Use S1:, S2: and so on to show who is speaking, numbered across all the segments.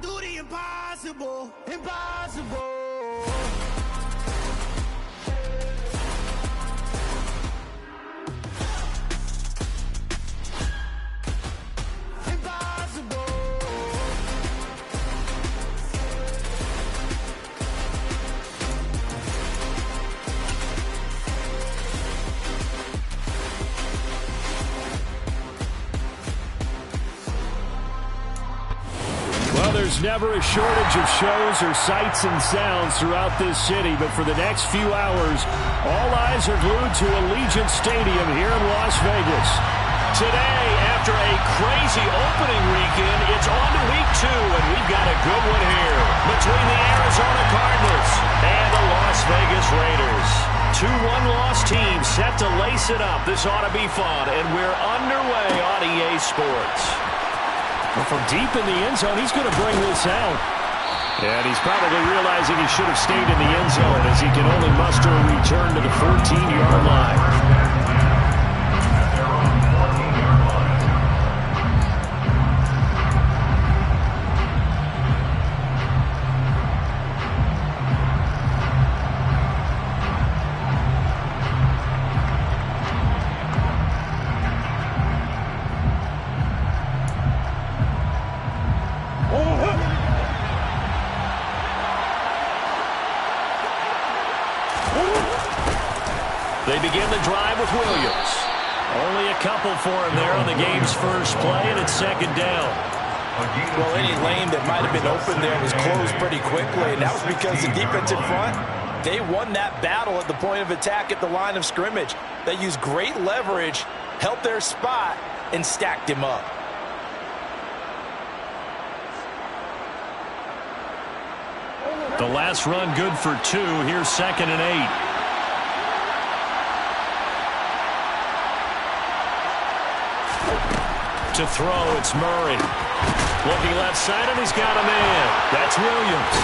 S1: do the impossible, impossible.
S2: There's never a shortage of shows or sights and sounds throughout this city, but for the next few hours, all eyes are glued to Allegiant Stadium here in Las Vegas.
S3: Today, after a crazy opening weekend, it's on to week 2, and we've got a good one here between the Arizona Cardinals and the Las Vegas Raiders. 2 one-loss teams set to lace it up. This ought to be fun, and we're underway on EA Sports.
S2: Well, from deep in the end zone, he's going to bring this out. And he's probably realizing he should have stayed in the end zone as he can only muster a return to the 14-yard line.
S3: They begin the drive with Williams.
S2: Only a couple for him there on the game's first play, and it's second down.
S4: Well, any lane that might have been open there was closed pretty quickly, and that was because the defense in front, they won that battle at the point of attack at the line of scrimmage. They used great leverage, held their spot, and stacked him up.
S2: The last run good for 2. Here's 2nd and 8. To throw, it's Murray. Looking left side, and he's got a man. That's Williams.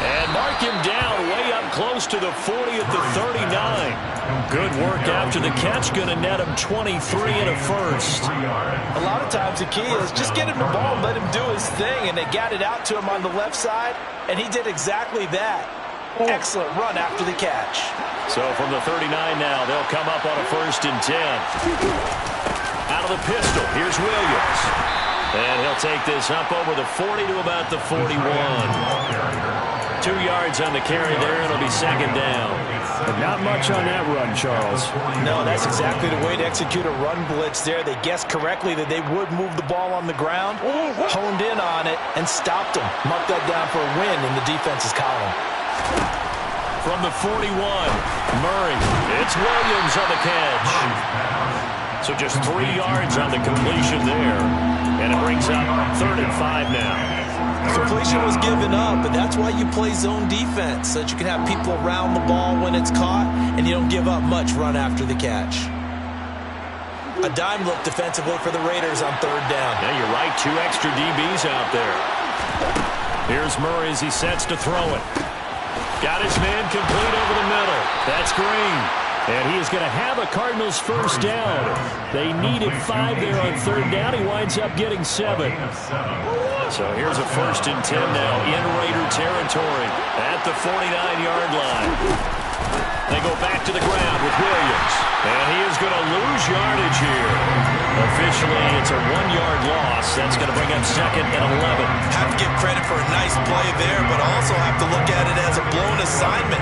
S2: And mark him down way up close to the 40 at the 39. Good work after the catch. Going to net him 23 and a first.
S4: A lot of times the key is just get him the ball and let him do his thing, and they got it out to him on the left side, and he did exactly that. Excellent run after the catch.
S2: So from the 39 now, they'll come up on a 1st and 10. Out of the pistol, here's Williams. And he'll take this up over the 40 to about the 41. 2 yards on the carry there, and it'll be 2nd down. But not much on that run, Charles.
S4: No, that's exactly the way to execute a run blitz there. They guessed correctly that they would move the ball on the ground, honed in on it, and stopped them. Mark that down for a win in the defense's column.
S2: From the 41, Murray. It's Williams on the catch. So just 3 yards on the completion there. And it brings up 3rd and 5 now.
S4: Completion was given up, but that's why you play zone defense, so that you can have people around the ball when it's caught, and you don't give up much run after the catch. A dime look defensively for the Raiders on 3rd down.
S2: Yeah, you're right. 2 extra DBs out there. Here's Murray as he sets to throw it. Got his man complete over the middle. That's Green. And he is going to have a Cardinals first down. They needed 5 there on 3rd down. He winds up getting 7. So here's a 1st and 10 now in Raider territory at the 49-yard line. They go back to the ground with Williams. And he is going to lose yardage here. Officially, it's a 1-yard loss. That's going to bring up 2nd and 11.
S4: Have to give credit for a nice play there, but also have to look at it as a blown assignment.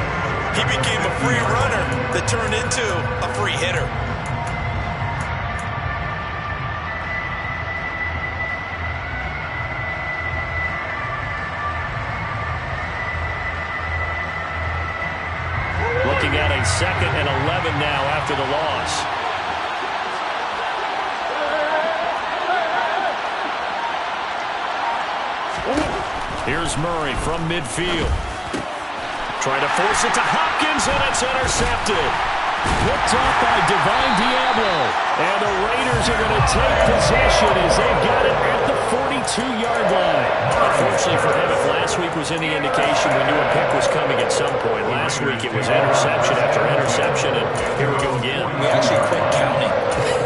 S4: He became a free runner that turned into a free hitter.
S2: Looking at a 2nd and 11 now after the loss. Here's Murray from midfield. Trying to force it to Hopkins, and it's intercepted. Picked off by Divine Diablo. And the Raiders are going to take possession as they've got it at the 42-yard line. unfortunately for him, if last week was any indication, we knew a pick was coming at some point. Last week it was interception after interception, and here we go again.
S4: We actually quit counting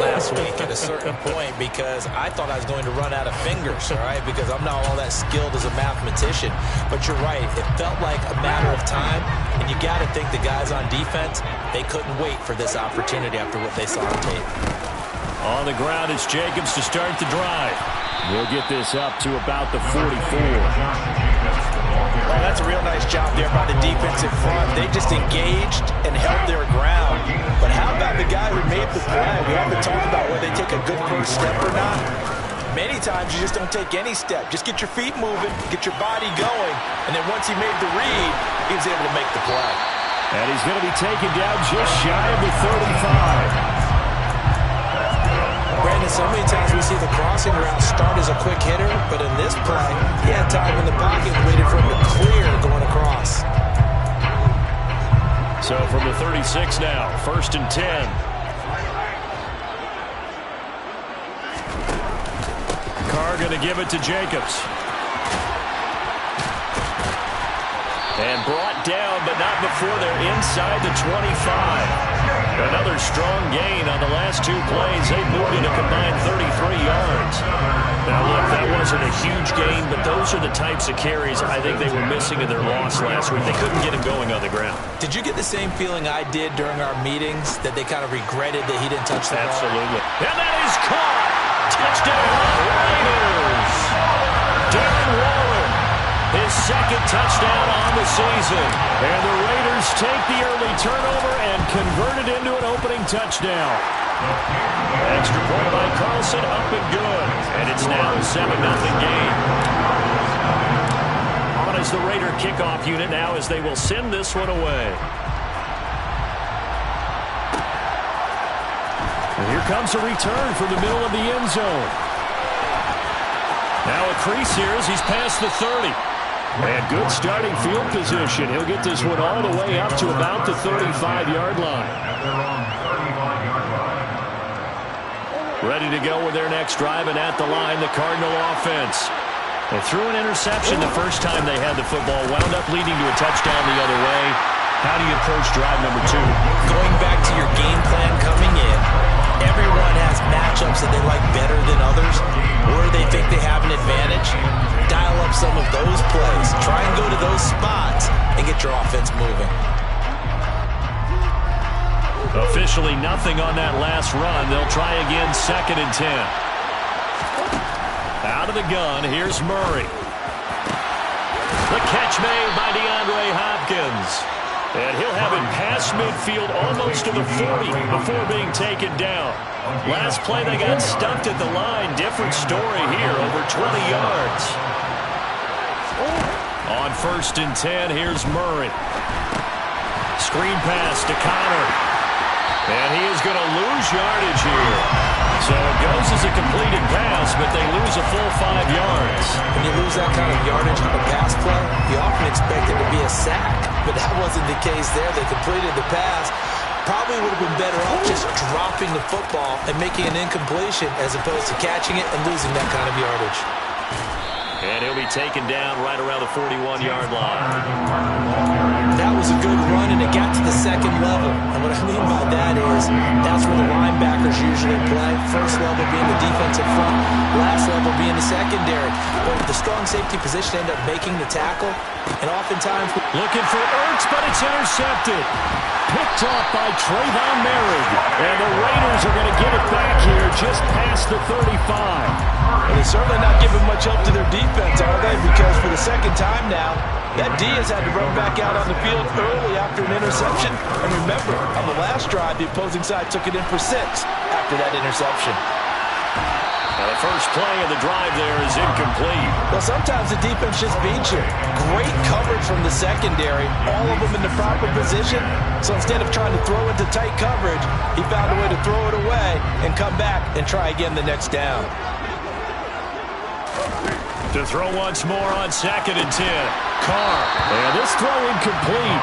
S4: last week at a certain point because I thought I was going to run out of fingers, all right, because I'm not all that skilled as a mathematician. But you're right. It felt like a matter of time, and you got to think the guys on defense, they couldn't wait for this opportunity after what they saw on tape.
S2: On the ground, it's Jacobs to start the drive. We'll get this up to about the 44.
S4: Well, that's a real nice job there by the defensive front. They just engaged and held their ground. But how about the guy who made the play? We haven't talked about whether they take a good first step or not. Many times you just don't take any step. Just get your feet moving, get your body going, and then once he made the read, he was able to make the play.
S2: And he's going to be taken down just shy of the 35.
S4: Brandon, so many times we see the crossing route start as a quick hitter, but in this play, he had time in the pocket and waited for him to clear going across.
S2: So from the 36 now, 1st and 10. Carr going to give it to Jacobs. And brought down, but not before they're inside the 25. Another strong gain on the last two plays. They moved it a combined 33 yards. Now, look, that wasn't a huge gain, but those are the types of carries I think they were missing in their loss last week. They couldn't get him going on the ground.
S4: Did you get the same feeling I did during our meetings, that they kind of regretted that he didn't touch the ball?
S2: Absolutely. And that is caught. Touchdown, Raiders. Darren Waller, his second touchdown on the season. And the Raiders take the early turnover and convert it into an opening touchdown. Extra point by Carlson, up and good. And it's now a 7-0 game. On as the Raider kickoff unit now as they will send this one away. And here comes a return from the middle of the end zone. Now a crease here as he's past the 30. And good starting field position. He'll get this one all the way up to about the 35-yard line. Ready to go with their next drive, and at the line, the Cardinal offense. They threw an interception the first time they had the football, wound up leading to a touchdown the other way. How do you approach drive number 2?
S4: Going back to your game plan coming in, everyone has matchups that they like better than others, or they think they have an advantage. Dial up some of those plays. Try and go to those spots and get your offense moving.
S2: Officially nothing on that last run. They'll try again, 2nd and 10. Out of the gun, here's Murray. The catch made by DeAndre Hopkins. And he'll have it past midfield almost to the 40 before being taken down. Last play they got stuffed at the line. Different story here, over 20 yards. On 1st and 10, here's Murray. Screen pass to Connor. And he is going to lose yardage here. So it goes as a completed pass, but they lose a full 5 yards.
S4: When you lose that kind of yardage on a pass play, you often expect it to be a sack. But that wasn't the case there. They completed the pass. Probably would have been better off just dropping the football and making an incompletion as opposed to catching it and losing that kind of yardage.
S2: And he'll be taken down right around the 41-yard line.
S4: That was a good run, and it got to the 2nd level. And what I mean by that is that's where the linebackers usually play. First level being the defensive front, last level being the secondary. But the strong safety position ended up making the tackle, and oftentimes...
S2: Looking for Ertz, but it's intercepted. Picked off by Trayvon Merritt. And the Raiders are going to get it back here just past the 35.
S4: And they're certainly not giving much help to their defense, are they? Because for the 2nd time now, that D has had to run back out on the field early after an interception. And remember, on the last drive, the opposing side took it in for 6 after that interception.
S2: Now the first play of the drive there is incomplete.
S4: Well, sometimes the defense just beats you. Great coverage from the secondary, all of them in the proper position. So instead of trying to throw into tight coverage, he found a way to throw it away and come back and try again the next down.
S2: To throw once more on 2nd and 10. Carr. And this throw incomplete.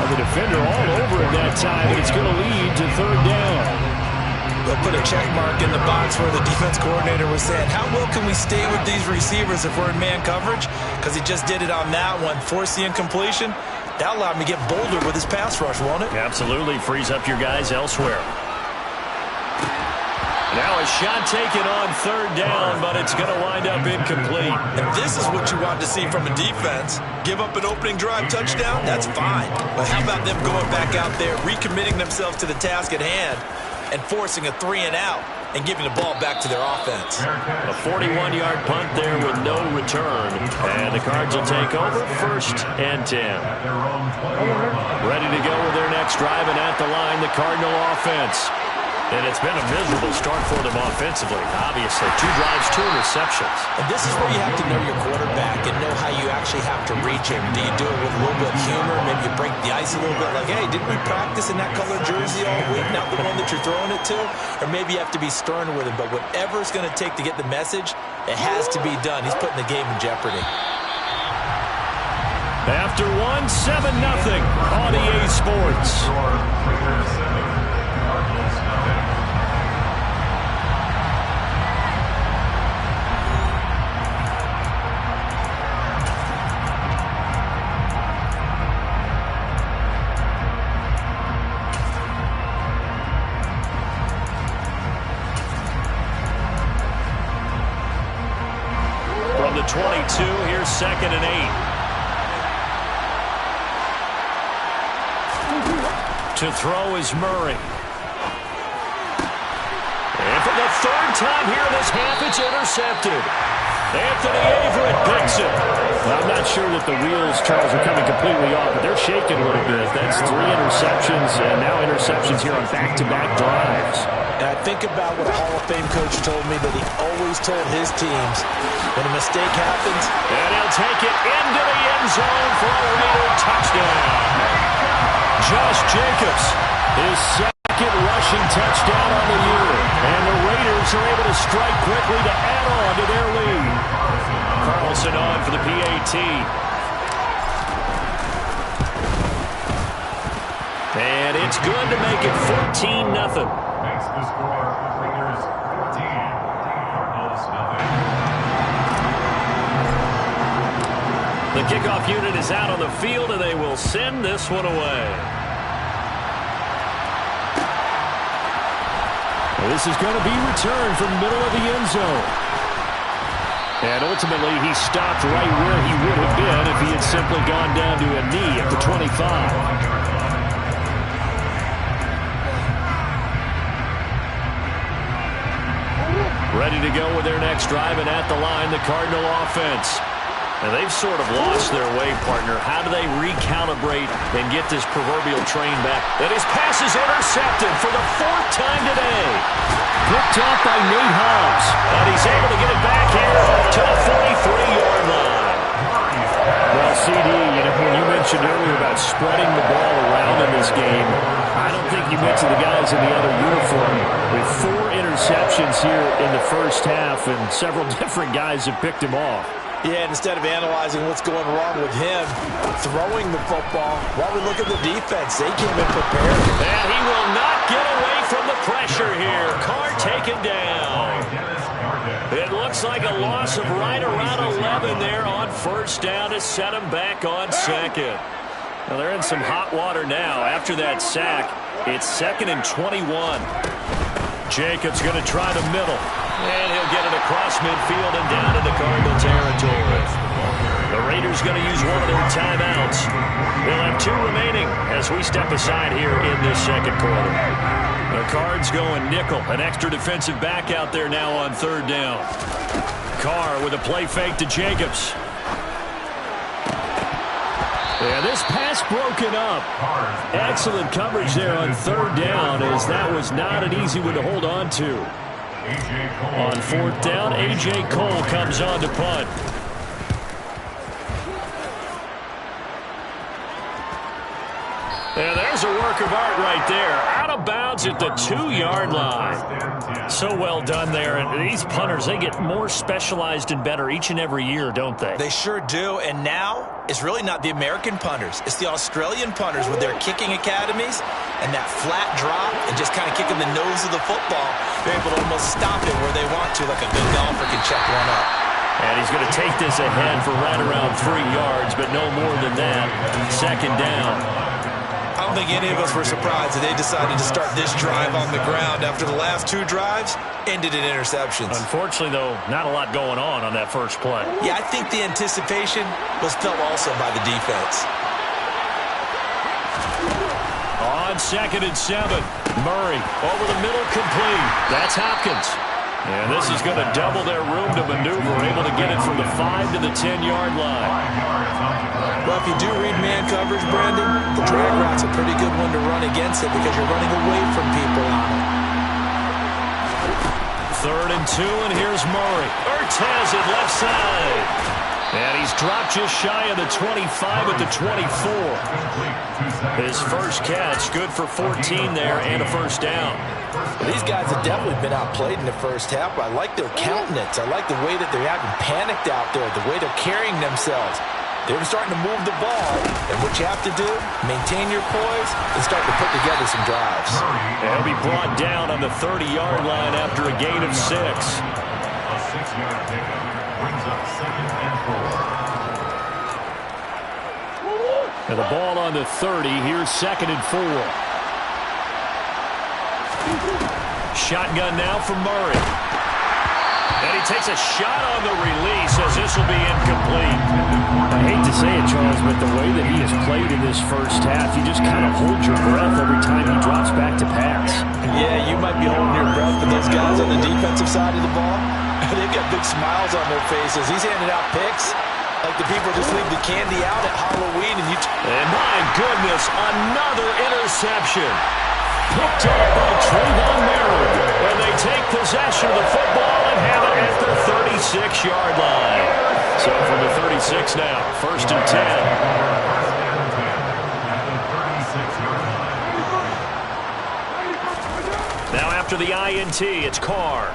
S2: And the defender all over it that time, and it's going to lead to 3rd down.
S4: They'll put a check mark in the box where the defense coordinator was saying, how well can we stay with these receivers if we're in man coverage? Because he just did it on that one, forced the incompletion. That allowed him to get bolder with his pass rush, won't it?
S2: Absolutely. Frees up your guys elsewhere. Now a shot taken on third down, but it's going to wind up incomplete.
S4: And this is what you want to see from a defense. Give up an opening drive touchdown, that's fine. But how about them going back out there, recommitting themselves to the task at hand, and forcing a 3-and-out and giving the ball back to their offense.
S2: A 41-yard punt there with no return. And the Cards will take over 1st and 10. Ready to go with their next drive, and at the line, the Cardinal offense. And it's been a miserable start for them offensively. Obviously, 2 drives, 2 interceptions.
S4: And this is where you have to know your quarterback and know how you actually have to reach him. Do you do it with a little bit of humor? Maybe you break the ice a little bit like, hey, didn't we practice in that colored jersey all week? Not the one that you're throwing it to? Or maybe you have to be stern with him. But whatever it's going to take to get the message, it has to be done. He's putting the game in jeopardy.
S2: After 1, 7-0 on EA Sports. From the 22, here's 2nd and 8. To throw is Murray. And for the 3rd time here in this half, it's intercepted. Anthony Averett picks it. I'm not sure that the wheels, Charles, are coming completely off, but they're shaking a little bit. That's 3 interceptions, and now interceptions here on back-to-back drives.
S4: And I think about what a Hall of Fame coach told me that he always told his teams, when a mistake happens,
S2: and he'll take it into the end zone for a Raider touchdown. Josh Jacobs, his 2nd rushing touchdown on the year. And the Raiders are able to strike quickly to add on to their lead. Carlson on for the PAT. And it's good to make it 14-0.
S5: Makes the score. Raiders 14, Cardinals nothing.
S2: The kickoff unit is out on the field, and they will send this one away. This is going to be returned from the middle of the end zone. And ultimately, he stopped right where he would have been if he had simply gone down to a knee at the 25. Ready to go with their next drive, and at the line, the Cardinal offense. And they've sort of lost their way, partner. How do they recalibrate and get this proverbial train back? And his pass is intercepted for the 4th time today. Picked off by Nate Hobbs. And he's able to get it back here to the 43-yard line. Well, CD, when you mentioned earlier about spreading the ball around in this game, I don't think you mentioned the guys in the other uniform with 4 interceptions here in the first half, and several different guys have picked him off.
S4: Yeah, instead of analyzing what's going wrong with him, throwing the football, while we look at the defense, they came in prepared.
S2: And he will not get away from the pressure here. Carr taken down. It looks like a loss of right around 11 there on 1st down to set him back on 2nd. Well, they're in some hot water now. After that sack, it's 2nd and 21. Jacobs going to try the middle. And he'll get it across midfield and down into Cardinal territory. The Raiders going to use one of their timeouts. They'll have 2 remaining as we step aside here in this 2nd quarter. The Cards going nickel. An extra defensive back out there now on 3rd down. Carr with a play fake to Jacobs. And this pass broken up. Excellent coverage there on 3rd down, as that was not an easy one to hold on to. On 4th down, A.J. Cole comes on to punt. And there's a work of art right there. Out of bounds at the 2-yard line. So well done there. And these punters, they get more specialized and better each and every year, don't they?
S4: They sure do. And now it's really not the American punters. It's the Australian punters with their kicking academies and that flat drop and just kind of kicking the nose of the football. They're able to almost stop it where they want to, like a good golfer can check one up.
S2: And he's going to take this ahead for right around 3 yards, but no more than that. Second down.
S4: I don't think any of us were surprised that they decided to start this drive on the ground after the last 2 drives ended in interceptions.
S2: Unfortunately, though, not a lot going on that first play.
S4: Yeah, I think the anticipation was felt also by the defense.
S2: On 2nd and 7, Murray over the middle, complete. That's Hopkins. And this is going to double their room to maneuver, able to get it from the 5 to the 10-yard line.
S4: Well, if you do read man coverage, Brandon, the drag route's a pretty good one to run against it because you're running away from people on it.
S2: 3rd and 2, and here's Murray. Ertz has it left side. And he's dropped just shy of the 25 at the 24. His first catch, good for 14 there and a first down.
S4: Well, these guys have definitely been outplayed in the first half. I like their countenance. I like the way that they're having panicked out there, the way they're carrying themselves. They're starting to move the ball, and what you have to do, maintain your poise and start to put together some drives.
S2: And he'll be brought down on the 30-yard line after a gain of 6.
S5: A 6-yard pickup brings up 2nd and 4.
S2: And the ball on the 30. Here's 2nd and 4. Shotgun now from Murray. And he takes a shot on the release as this will be incomplete. I hate to say it, Charles, but the way that he has played in this first half, you just kind of hold your breath every time he drops back to pass.
S4: Yeah, you might be holding your breath, but those guys on the defensive side of the ball, they've got big smiles on their faces. He's handing out picks like the people just leave the candy out at Halloween.
S2: And my goodness, another interception. Picked up by Trayvon Merritt. And they take possession of the football and have it at the 36-yard line. So from the 36 now, 1st and 10. Now after the INT, it's Carr.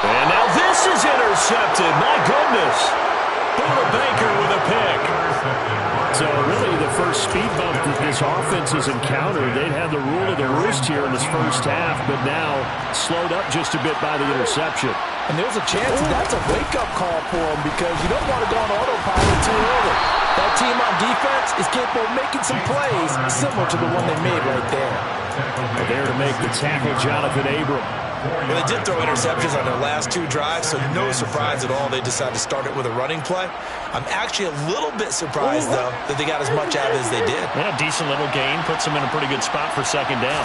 S2: And now this is intercepted. My goodness. Buda Baker with a pick. So really the first speed bump that this offense has encountered, they'd had the rule of the roost here in this first half, but now slowed up just a bit by the interception.
S4: And there's a chance that's a wake-up call for them because you don't want to go on autopilot too early. That team on defense is capable of making some plays similar to the one they made right there.
S2: There to make the tackle, Jonathan Abram.
S4: Well, they did throw interceptions on their last 2 drives, so no surprise at all they decided to start it with a running play. I'm actually a little bit surprised, though, that they got as much out of it as they did.
S2: Yeah, decent little gain. Puts them in a pretty good spot for 2nd down.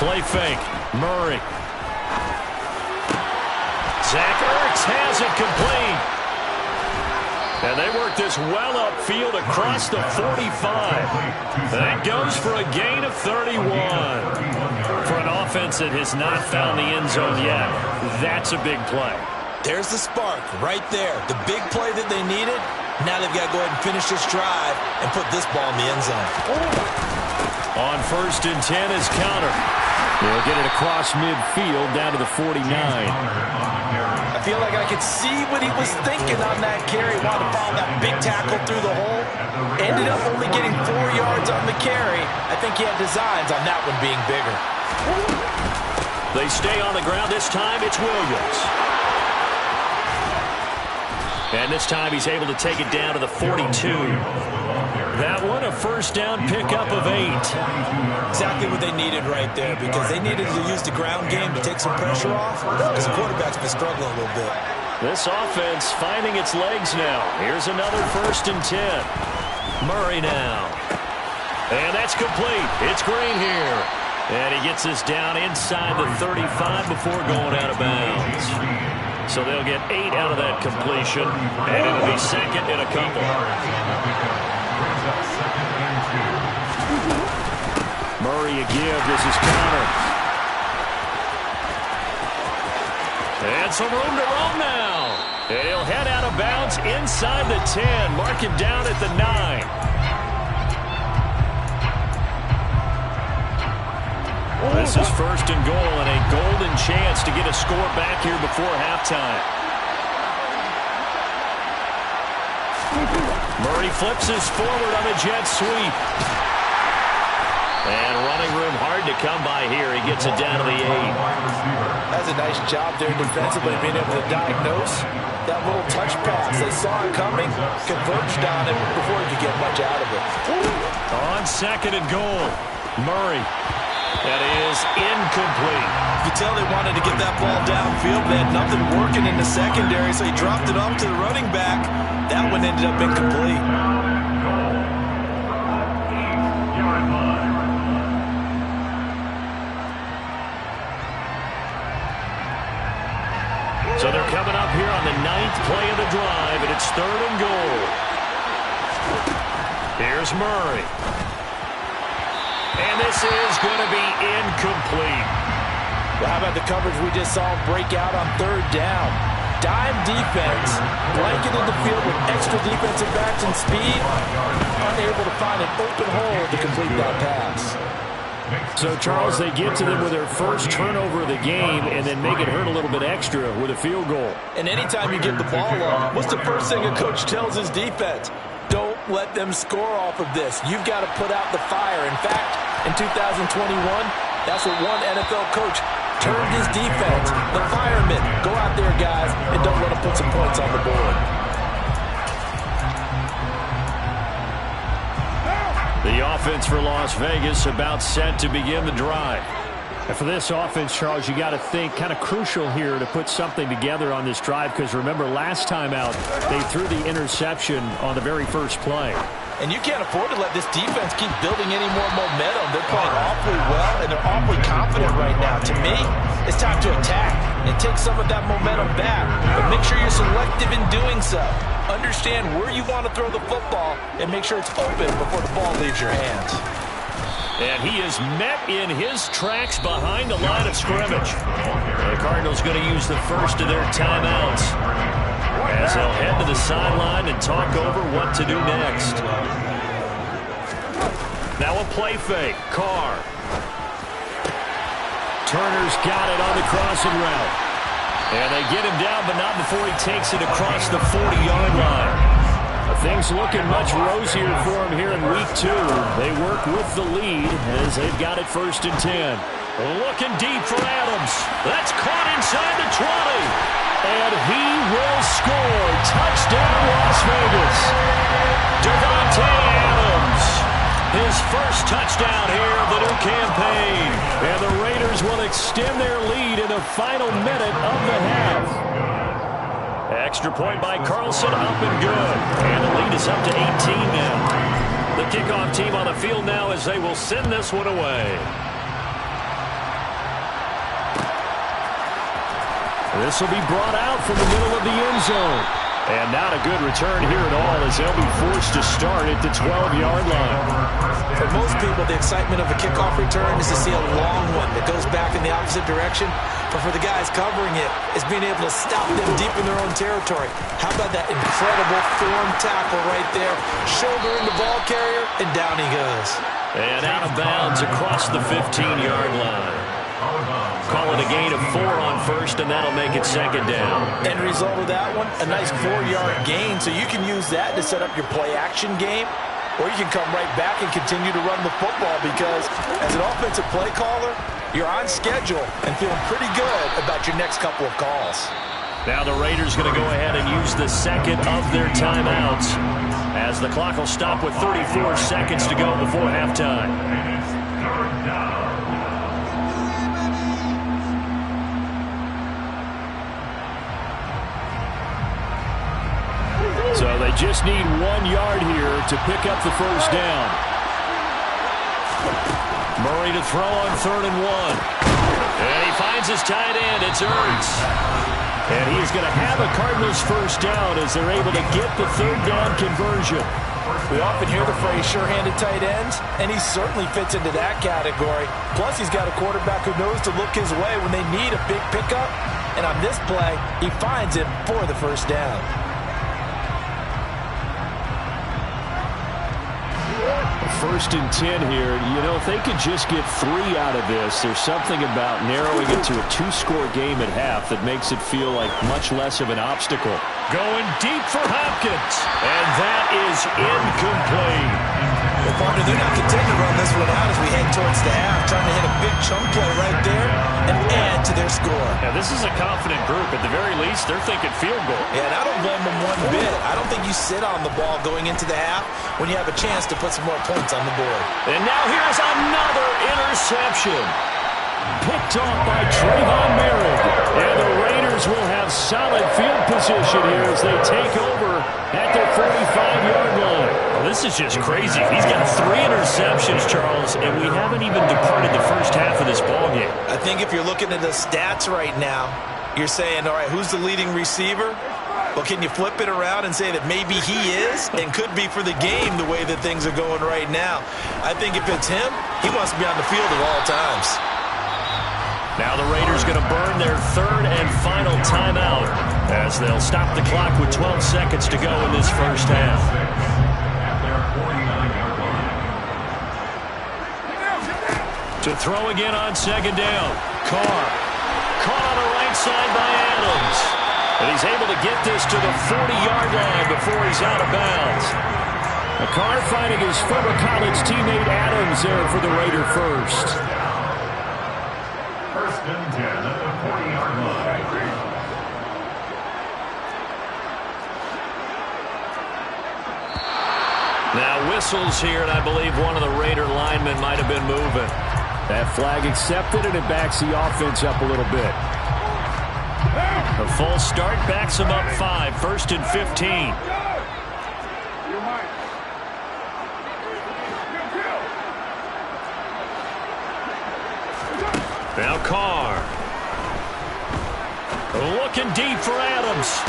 S2: Play fake. Murray. Zach Ertz has it complete. And they work this well upfield across the 45. That goes for a gain of 31. For an offense that has not found the end zone yet, that's a big play.
S4: There's the spark right there. The big play that they needed. Now they've got to go ahead and finish this drive and put this ball in the end zone.
S2: On 1st and 10 is counter. They'll get it across midfield down to the 49.
S4: I feel like I could see what he was thinking on that carry. Wanted to follow that big tackle through the hole. Ended up only getting 4 yards on the carry. I think he had designs on that one being bigger.
S2: They stay on the ground. This time it's Williams. And this time he's able to take it down to the 42. That one, a 1st down pickup of 8.
S4: Exactly what they needed right there because they needed to use the ground game to take some pressure off because the quarterback's been struggling a little bit.
S2: This offense finding its legs now. Here's another 1st and 10. Murray now. And that's complete. It's Green here. And he gets this down inside the 35 before going out of bounds. So they'll get 8 out of that completion, and it'll be 2nd and a couple. Murray a give. This is counter. And some room to roam now. And he'll head out of bounds inside the 10. Mark him down at the 9. This is first and goal and a golden chance to get a score back here before halftime. Murray flips this forward on a jet sweep. And running room hard to come by here. He gets it down to the 8.
S4: That's a nice job there defensively, being able to diagnose that little touch pass. They saw it coming, converged on it before he could get much out of it.
S2: On second and goal, Murray. That is incomplete.
S4: You could tell they wanted to get that ball downfield. They had nothing working in the secondary, so he dropped it off to the running back. That one ended up incomplete.
S2: So they're coming up here on the 9th play of the drive, and it's third and goal. Here's Murray. And this is going to be incomplete.
S4: Well, how about the coverage we just saw break out on third down? Dime defense, blanketed the field with extra defensive backs and speed, unable to find an open hole to complete that pass.
S2: So, Charles, they get to them with their first turnover of the game and then make it hurt a little bit extra with a field goal.
S4: And anytime you get the ball up, what's the first thing a coach tells his defense? Don't let them score off of this. You've got to put out the fire. In fact, in 2021, that's what one NFL coach turned his defense. The firemen. Go out there, guys, and don't let them put some points on the board.
S2: The offense for Las Vegas about set to begin the drive.
S3: And for this offense, Charles, you got to think kind of crucial here to put something together on this drive, because remember last time out they threw the interception on the very first play.
S4: And you can't afford to let this defense keep building any more momentum. They're playing awfully well, and they're awfully confident right now. To me, it's time to attack and take some of that momentum back. But make sure you're selective in doing so. Understand where you want to throw the football and make sure it's open before the ball leaves your hands.
S2: And he is met in his tracks behind the line of scrimmage. The Cardinals going to use the first of their timeouts as they'll head to the sideline and talk over what to do next. Now a play fake. Carr. Turner's got it on the crossing route. And they get him down, but not before he takes it across the 40-yard line. Things looking much rosier for him here in week 2. They work with the lead as they've got it first and 10. Looking deep for Adams. That's caught inside the 20. And he will score. Touchdown, Las Vegas. Davante Adams. His first touchdown here of the new campaign. And the Raiders will extend their lead in the final minute of the half. Extra point by Carlson, up and good. And the lead is up to 18 now. The kickoff team on the field now as they will send this one away. This will be brought out from the middle of the end zone. And not a good return here at all as they'll be forced to start at the 12-yard line.
S4: For most people, the excitement of a kickoff return is to see a long one that goes back in the opposite direction. But for the guys covering it, it's being able to stop them deep in their own territory. How about that incredible form tackle right there? Shoulder in the ball carrier, and down he goes.
S2: And out of bounds across the 15-yard line. Call it a gain of 4 on first, and that'll make it second down.
S4: End result of that one, a nice 4-yard gain, so you can use that to set up your play-action game, or you can come right back and continue to run the football because as an offensive play caller, you're on schedule and feeling pretty good about your next couple of calls.
S2: Now the Raiders going to go ahead and use the second of their timeouts as the clock will stop with 34 seconds to go before halftime. So they just need 1 yard here to pick up the first down. Murray to throw on 3rd and 1. And he finds his tight end. It's Ertz. And he is going to have a Cardinals first down as they're able to get the 3rd down conversion.
S4: We often hear the phrase sure-handed tight ends, and he certainly fits into that category. Plus, he's got a quarterback who knows to look his way when they need a big pickup. And on this play, he finds him for the first down.
S2: 1st and 10 here. You know, if they could just get 3 out of this, there's something about narrowing it to a 2-score game at half that makes it feel like much less of an obstacle.
S3: Going deep for Hopkins. And that is incomplete.
S4: Well, partner, they're not content to run this one out as we head towards the half, trying to hit a big chunk play right there and add to their score.
S3: Now, this is a confident group. At the very least, they're thinking field goal.
S4: Yeah, and I don't blame them one bit. I don't think you sit on the ball going into the half when you have a chance to put some more points on the board.
S3: And now here's another interception.
S2: Picked off by Trayvon Merritt. And the Raiders will have solid field position here as they take over at their 45-yard line.
S3: Well, this is just crazy. He's got 3 interceptions, Charles, and we haven't even departed the first half of this ballgame.
S4: I think if you're looking at the stats right now, you're saying, all right, who's the leading receiver? Well, can you flip it around and say that maybe he is and could be for the game the way that things are going right now? I think if it's him, he wants to be on the field at all times.
S3: Now the Raiders going to burn their 3rd and final timeout as they'll stop the clock with 12 seconds to go in this first half. To throw again on 2nd down. Carr. Caught on the right side by Adams. And he's able to get this to the 40-yard line before he's out of bounds.
S2: Carr finding his former college teammate Adams there for the Raider first.
S5: 1st and 10 at the 40-yard line.
S3: Now whistles here, and I believe one of the Raider linemen might have been moving.
S2: That flag accepted, and it backs the offense up a little bit.
S3: A false start backs him up 5, 1st and 15. Now Carr. Looking deep for Adams.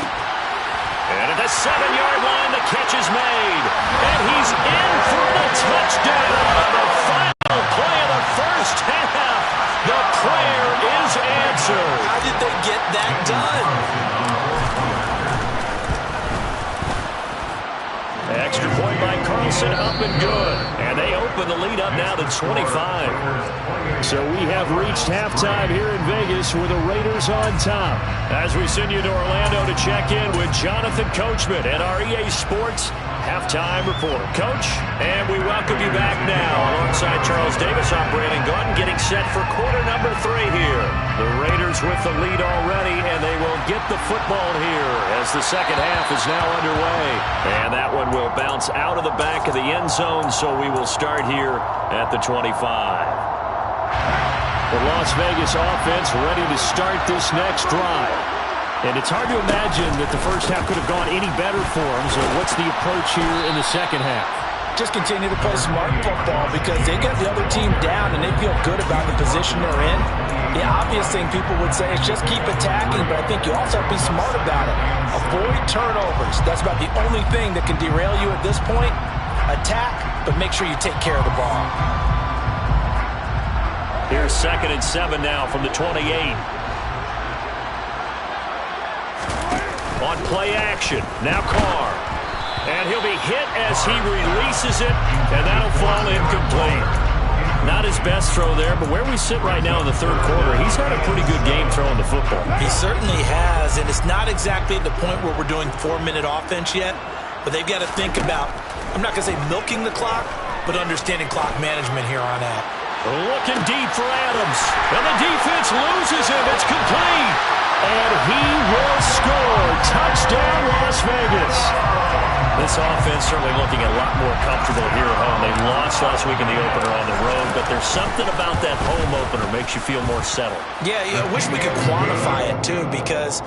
S3: And at the 7-yard line, the catch is made. And he's in for the touchdown. The final play of the first half. The prayer is answered.
S4: How did they get that done?
S3: Extra point by Carlson, up and good. And they open the lead up now to 25.
S2: So we have reached halftime here in Vegas with the Raiders on top.
S3: As we send you to Orlando to check in with Jonathan Coachman and our EA Sports halftime report. Coach, and we welcome you back now alongside Charles Davis. I'm Brandon Gordon getting set for quarter number 3 here. The Raiders with the lead already, and they will get the football here as the second half is now underway. And that one will bounce out of the back of the end zone, so we will start here at the 25.
S2: The Las Vegas offense ready to start this next drive. And it's hard to imagine that the first half could have gone any better for them. So what's the approach here in the second half?
S4: Just continue to play smart football because they got the other team down and they feel good about the position they're in. The obvious thing people would say is just keep attacking, but I think you also have to be smart about it. Avoid turnovers. That's about the only thing that can derail you at this point. Attack, but make sure you take care of the ball.
S3: Here's 2nd and 7 now from the 28. On play action, now Carr. And he'll be hit as he releases it, and that'll fall incomplete. Not his best throw there, but where we sit right now in the 3rd quarter, he's had a pretty good game throwing the football.
S4: He certainly has, and it's not exactly at the point where we're doing 4-minute offense yet, but they've got to think about, I'm not going to say milking the clock, but understanding clock management here on out.
S3: Looking deep for Adams, and the defense loses him. It's complete.
S2: And he will score. Touchdown, Las Vegas.
S3: This offense certainly looking a lot more comfortable here at home. They lost last week in the opener on the road, but there's something about that home opener makes you feel more settled.
S4: Yeah, I wish we could quantify it, too, because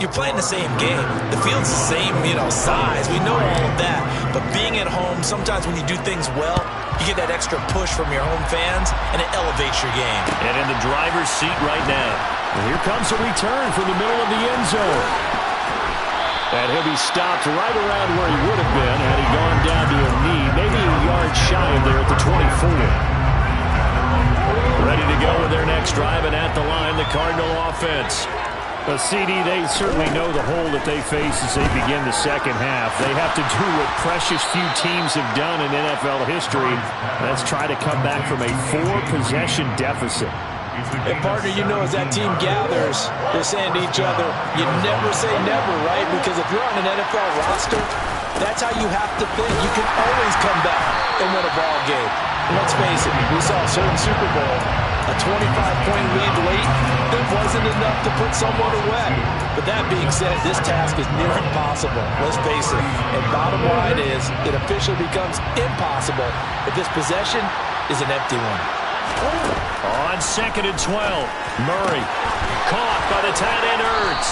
S4: you're playing the same game. The field's the same, size. We know all of that. But being at home, sometimes when you do things well, you get that extra push from your home fans, and it elevates your game.
S3: And in the driver's seat right now.
S2: And here comes a return from the middle of the end zone. And he'll be stopped right around where he would have been had he gone down to a knee, maybe a yard shy of there at the 24.
S3: Ready to go with their next drive, and at the line, the Cardinal offense.
S2: But CD, they certainly know the hole that they face as they begin the second half. They have to do what precious few teams have done in NFL history. Let's try to come back from a 4-possession deficit.
S4: And partner, you know, as that team gathers, they're saying to each other, you never say never, right? Because if you're on an NFL roster, that's how you have to think. You can always come back and win a ball game. And let's face it, we saw a certain Super Bowl, a 25-point lead late, that wasn't enough to put someone away. But that being said, this task is near impossible. Let's face it. And bottom line is, it officially becomes impossible if this possession is an empty one.
S2: On 2nd and 12, Murray caught by the tight end Ertz.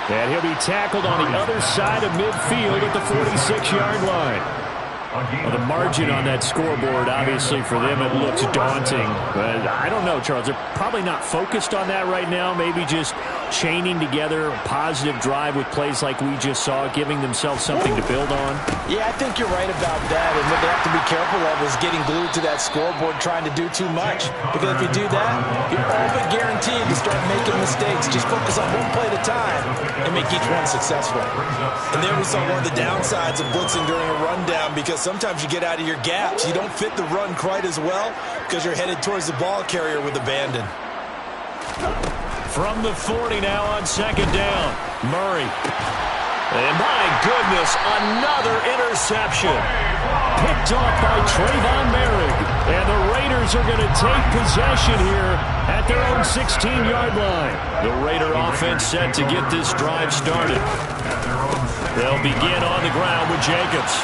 S2: And he'll be tackled on the other side of midfield at the 46-yard line. Well, the margin on that scoreboard, obviously, for them, it looks daunting. But I don't know, Charles. They're probably not focused on that right now. Maybe just chaining together a positive drive with plays like we just saw, giving themselves something to build on.
S4: Yeah, I think you're right about that. And what they have to be careful of is getting glued to that scoreboard trying to do too much. Because if you do that, you're all but guaranteed to start making mistakes. Just focus on one play at a time and make each one successful. And there we saw one of the downsides of blitzing during a rundown, because sometimes you get out of your gaps. You don't fit the run quite as well because you're headed towards the ball carrier with abandon.
S2: From the 40 now on 2nd down, Murray. And my goodness, another interception. Picked off by Trayvon Merrick. And the Raiders are going to take possession here at their own 16-yard line. The Raider offense set to get this drive started. They'll begin on the ground with Jacobs.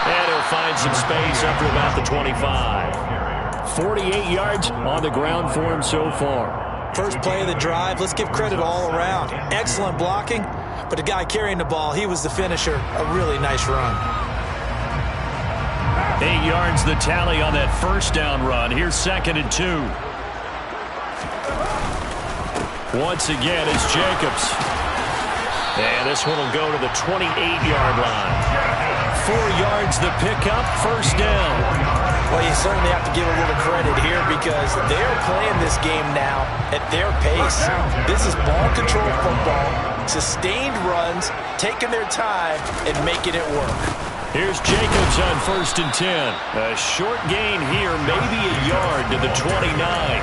S2: And he'll find some space up to about the 25. 48 yards on the ground for him so far.
S4: First play of the drive, let's give credit all around. Excellent blocking, but the guy carrying the ball, he was the finisher. A really nice run.
S2: 8 yards the tally on that first down run. Here's 2nd and 2. Once again, it's Jacobs. And this one will go to the 28-yard line. 4 yards the pickup, first down.
S4: Well, you certainly have to give a little credit here because they're playing this game now at their pace. This is ball control football, sustained runs, taking their time, and making it work.
S2: Here's Jacobs on 1st and 10. A short gain here, maybe a yard to the 29.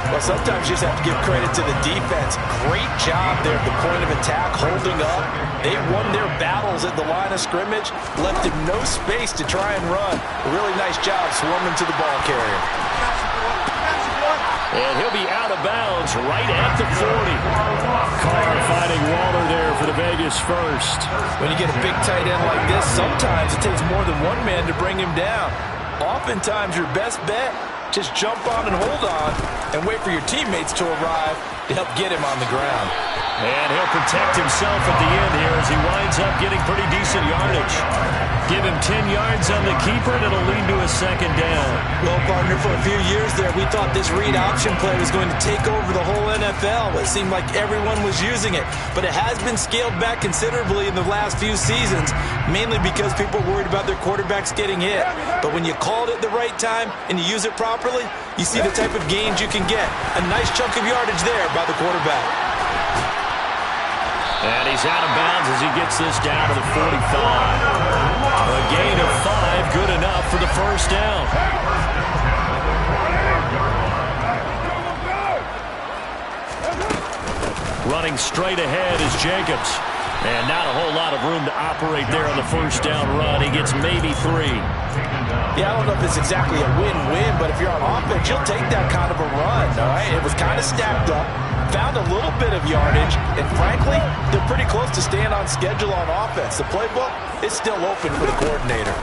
S4: Well, sometimes you just have to give credit to the defense. Great job there at the point of attack, holding up. They won their battles at the line of scrimmage, left him no space to try and run. A really nice job swarming to the ball carrier.
S2: And he'll be out of bounds right at the 40. Carr finding Waller there for the Vegas first.
S4: When you get a big tight end like this, sometimes it takes more than one man to bring him down. Oftentimes, your best bet, just jump on and hold on and wait for your teammates to arrive to help get him on the ground.
S2: And he'll protect himself at the end here as he winds up getting pretty decent yardage. Give him 10 yards on the keeper, and it'll lead to a 2nd down.
S4: Well, partner, for a few years there, we thought this read option play was going to take over the whole NFL. It seemed like everyone was using it, but it has been scaled back considerably in the last few seasons, mainly because people are worried about their quarterbacks getting hit. But when you call it at the right time and you use it properly, you see the type of gains you can get. A nice chunk of yardage there by the quarterback.
S2: And he's out of bounds as he gets this down to the 45. A gain of 5, good enough for the first down. Running straight ahead is Jacobs. And not a whole lot of room to operate there on the first down run. He gets maybe 3.
S4: Yeah, I don't know if it's exactly a win-win, but if you're on offense, you'll take that kind of a run, all right? It was kind of stacked up, found a little bit of yardage, and frankly, they're pretty close to staying on schedule on offense. The playbook is still open for the coordinator.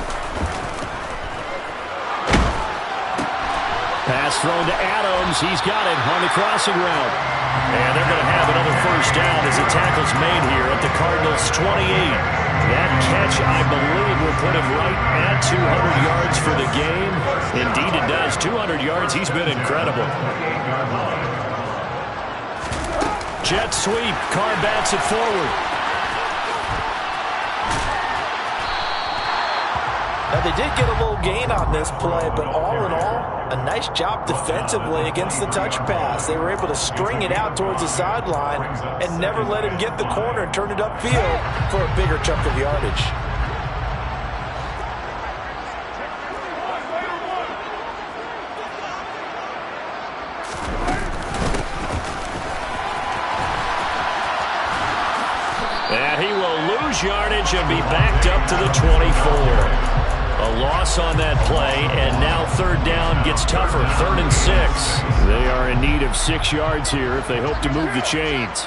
S2: Pass thrown to Adams. He's got it on the crossing route. And they're going to have another first down as the tackle's made here at the Cardinals' 28. That catch, I believe, will put him right at 200 yards for the game. Indeed it does. 200 yards. He's been incredible. Jet sweep. Carr bats it forward. 2 & 1 2
S4: Now, they did get a little gain on this play, but all in all, a nice job defensively against the touch pass. They were able to string it out towards the sideline and never let him get the corner and turn it upfield for a bigger chunk of yardage.
S2: And he will lose yardage and be backed up to the 24. A loss on that play, and now third down gets tougher. 3rd and 6. They are in need of 6 yards here if they hope to move the chains.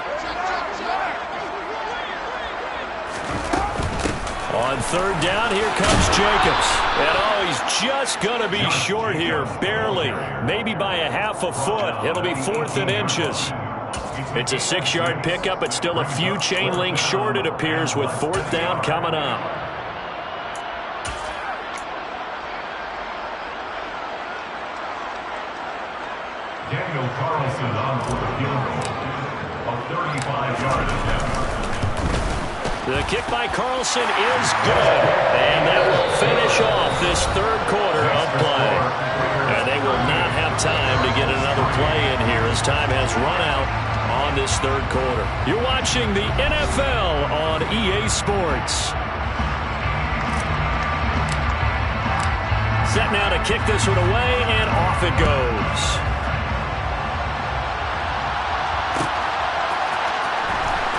S2: On 3rd down, here comes Jacobs. And oh, he's just going to be short here, barely. Maybe by a half a foot. It'll be 4th and inches. It's a 6-yard pickup. It's still a few chain links short, it appears, with 4th down coming up.
S5: Daniel Carlson on for the field goal. A 35-yard attempt.
S2: The kick by Carlson is good. And that will finish off this 3rd quarter of play. And they will not have time to get another play in here as time has run out on this 3rd quarter. You're watching the NFL on EA Sports. Set now to kick this one away, and off it goes.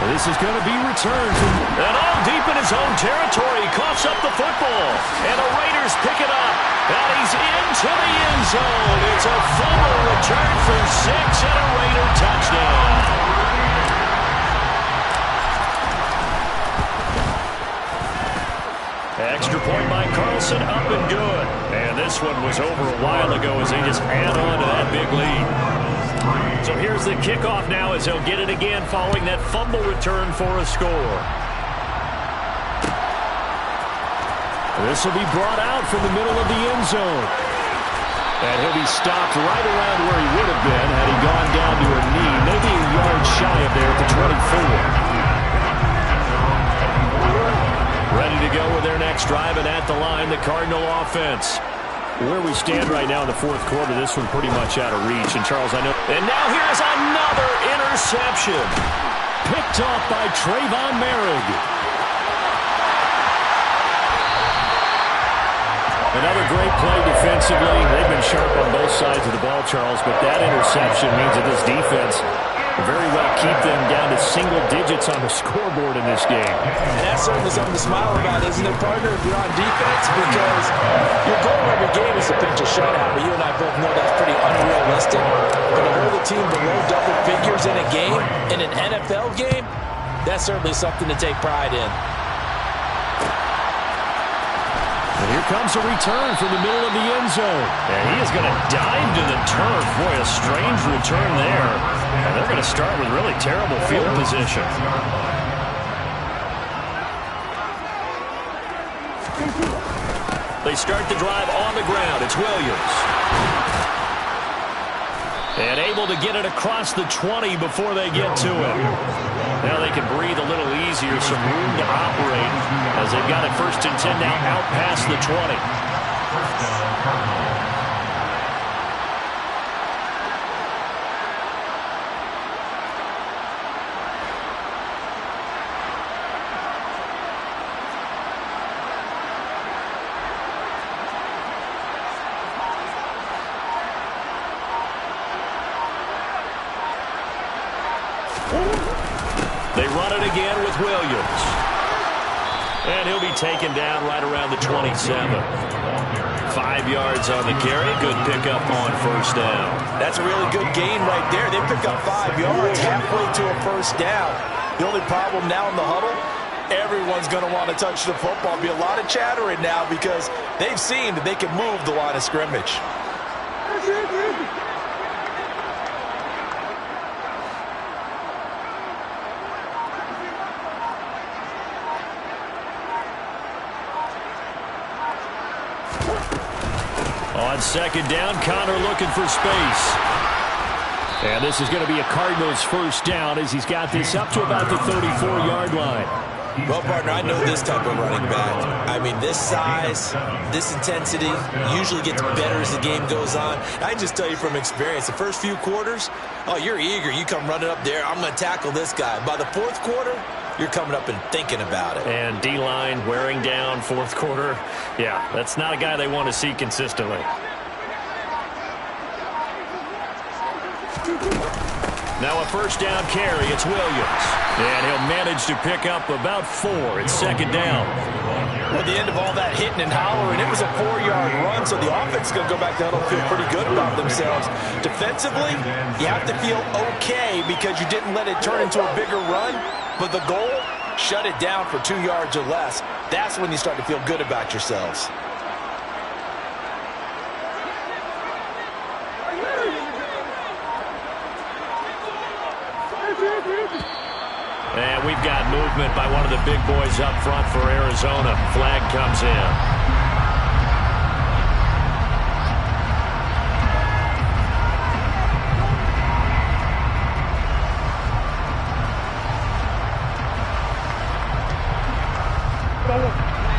S2: This is going to be returned. And all deep in his own territory. He coughs up the football. And the Raiders pick it up. And he's into the end zone. It's a fumble return for 6 and a Raider touchdown. Extra point by Carlson, up and good. And this one was over a while ago as they just add on to that big lead. So here's the kickoff now as he'll get it again following that fumble return for a score. This will be brought out from the middle of the end zone. And he'll be stopped right around where he would have been had he gone down to a knee, maybe a yard shy of there at the 24. Ready to go with their next drive, and at the line, the Cardinal offense. Where we stand right now in the 4th quarter, this one pretty much out of reach. And Charles, I know. And now here's another interception. Picked off by Trayvon Merrick. Another great play defensively. They've been sharp on both sides of the ball, Charles, but that interception means that this defense very well keep them down to single digits on the scoreboard in this game.
S4: And that's certainly something to smile about, isn't it, partner, if you're on defense? Because your goal every game is to pinch a shutout, but you and I both know that's pretty unrealistic. But to hold a team below double figures in a game, in an NFL game, that's certainly something to take pride in.
S2: And here comes a return from the middle of the end zone. And he is going to dive to the turf. Boy, a strange return there. And they're going to start with really terrible field position. They start the drive on the ground. It's Williams. And able to get it across the 20 before they get to it. Now they can breathe a little easier, some room to operate as they've got it 1st and 10 now out past the 20. They run it again with Williams. And he'll be taken down right around the 27. 5 yards on the carry. Good pickup on 1st down.
S4: That's a really good gain right there. They pick up 5 yards halfway to a 1st down. The only problem now in the huddle, everyone's going to want to touch the football. Be a lot of chattering now because they've seen that they can move the line of scrimmage.
S2: On 2nd down, Connor looking for space. And this is going to be a Cardinals 1st down as he's got this up to about the 34-yard line.
S4: Well, partner, I know this type of running back. I mean, this size, this intensity usually gets better as the game goes on. I can just tell you from experience, the first few quarters, oh, you're eager. You come running up there, I'm going to tackle this guy. By the fourth quarter, you're coming up and thinking about it.
S2: And D-line wearing down fourth quarter. Yeah, that's not a guy they want to see consistently. Now a first down carry. It's Williams. And he'll manage to pick up about 4. It's second down.
S4: Well, at the end of all that hitting and hollering, it was a 4-yard run, so the offense is going to go back down and feel pretty good about themselves. Defensively, you have to feel okay because you didn't let it turn into a bigger run, but the goal, shut it down for 2 yards or less. That's when you start to feel good about yourselves.
S2: And we've got movement by one of the big boys up front for Arizona. Flag comes in.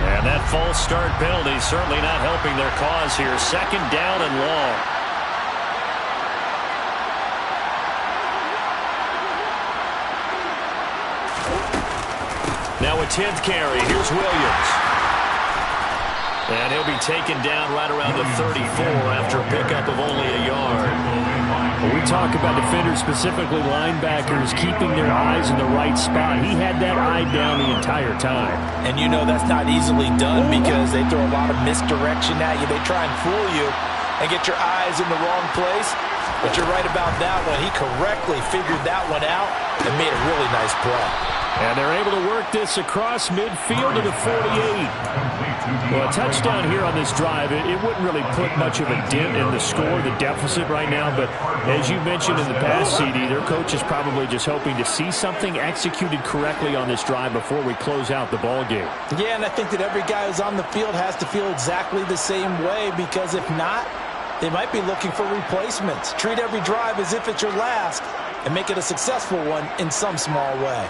S2: And that false start penalty certainly not helping their cause here. Second down and long. Now a 10th carry. Here's Williams. And he'll be taken down right around the 34 after a pickup of only a yard.
S3: When we talk about defenders, specifically linebackers, keeping their eyes in the right spot, he had that eye down the entire time.
S4: And you know that's not easily done because they throw a lot of misdirection at you. They try and fool you and get your eyes in the wrong place. But you're right about that one. He correctly figured that one out and made a really nice play.
S3: And they're able to work this across midfield to the 48. Well, a touchdown here on this drive, it wouldn't really put much of a dent in the score, the deficit right now. But as you mentioned in the past, CD, their coach is probably just hoping to see something executed correctly on this drive before we close out the ball game.
S4: Yeah, and I think that every guy who's on the field has to feel exactly the same way, because if not, they might be looking for replacements. Treat every drive as if it's your last and make it a successful one in some small way.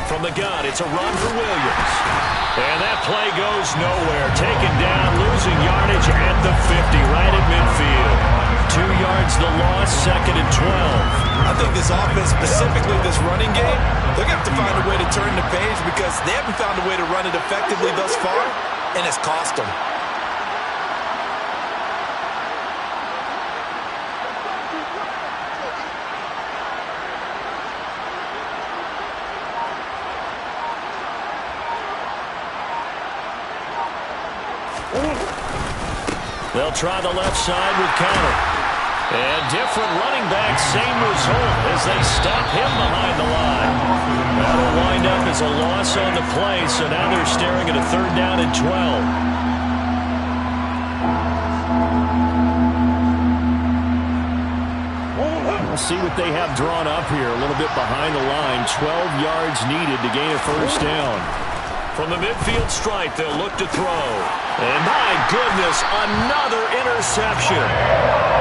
S2: From the gun, it's a run for Williams. And that play goes nowhere. Taken down, losing yardage at the 50, right at midfield. 2 yards the loss, second and 12.
S4: I think this offense, specifically this running game, they're going to have to find a way to turn the page because they haven't found a way to run it effectively thus far, and it's cost them.
S2: They'll try the left side with Conner. And different running back, same result as they stop him behind the line. That'll wind up as a loss on the play, so now they're staring at a third down and 12.
S3: We'll see what they have drawn up here. A little bit behind the line. 12 yards needed to gain a first down.
S2: From the midfield stripe, they'll look to throw. And my goodness, another interception.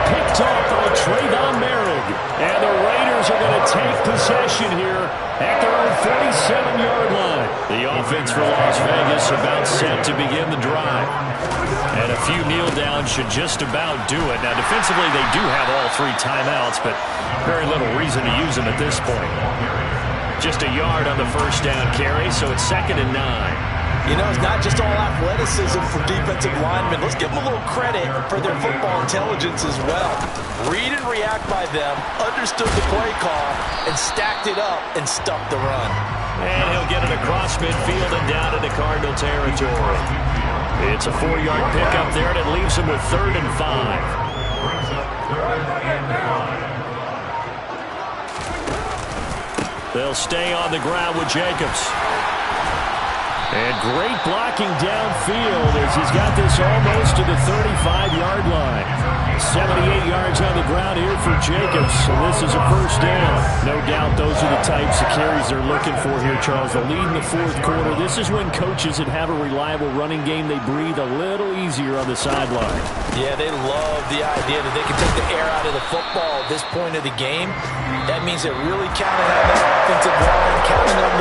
S3: Picked off by Trayvon Merrick. And the Raiders are going to take possession here at their own 47-yard line.
S2: The offense for Las Vegas about set to begin the drive. And a few kneel downs should just about do it. Now, defensively, they do have all 3 timeouts, but very little reason to use them at this point. Just a yard on the first down carry, so it's second and 9.
S4: You know, it's not just all athleticism for defensive linemen. Let's give them a little credit for their football intelligence as well. Read and react by them, understood the play call, and stacked it up and stuffed the run.
S2: And he'll get it across midfield and down into Cardinal territory. It's a 4-yard pickup there, and it leaves him with third and 5.
S5: Brings up third and 5.
S2: They'll stay on the ground with Jacobs. And great blocking downfield as he's got this almost to the 35-yard line. 78 yards on the ground here for Jacobs, and this is a first down. No doubt those are the types of carries they're looking for here, Charles. The lead in the fourth quarter. This is when coaches that have a reliable running game, they breathe a little easier on the sideline.
S4: Yeah, they love the idea that they can take the air out of the football at this point of the game. That means they're really counting on that offensive line, counting on the